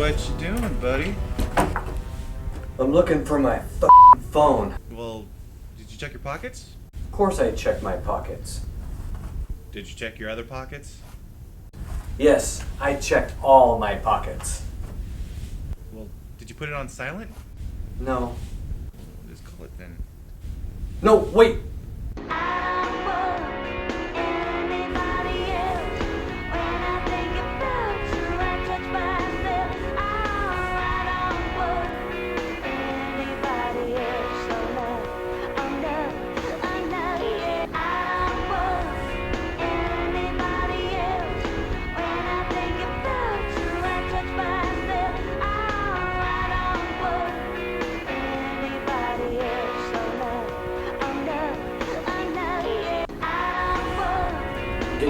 What you doing, buddy? I'm looking for my phone. Well, did you check your pockets? Of course I checked my pockets. Did you check your other pockets? Yes, I checked all my pockets. Well, did you put it on silent? No. Just call it then. No, wait!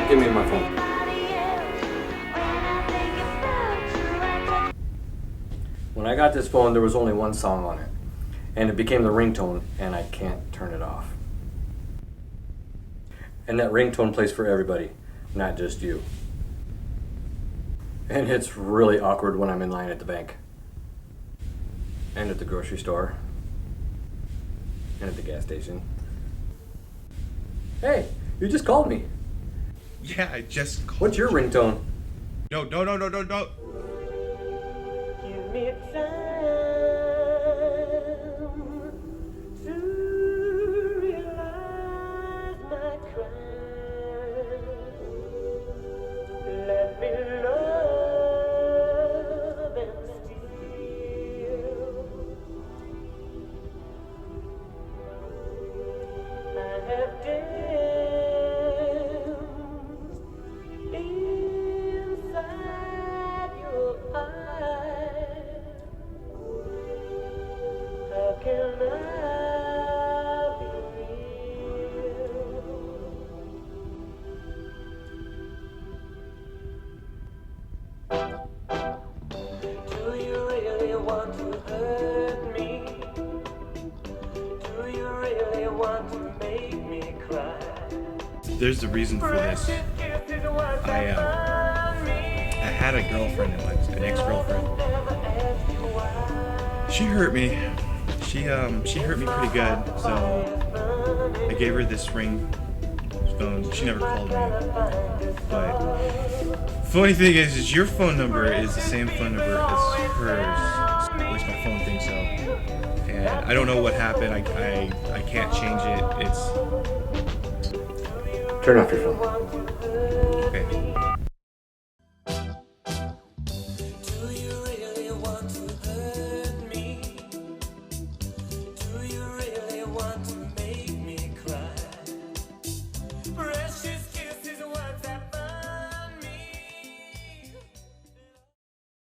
Give me my phone. When I got this phone, there was only one song on it. And it became the ringtone, and I can't turn it off. And that ringtone plays for everybody, not just you. And it's really awkward when I'm in line at the bank. And at the grocery store. And at the gas station. Hey, you just called me. Yeah, I just called. What's your ringtone? No. Give me time to realize my crime. Let me love and steal. I have danced inside your eyes. How can I be real? Do you really want to hurt me? Do you really want to make me cry? There's a reason for this. I had a girlfriend at once, an ex-girlfriend. She hurt me. She hurt me pretty good. So I gave her this ring phone. She never called me. But funny thing is your phone number is the same phone number as hers. At least my phone thinks so. And I don't know what happened. I can't change it. It's Turn off your phone.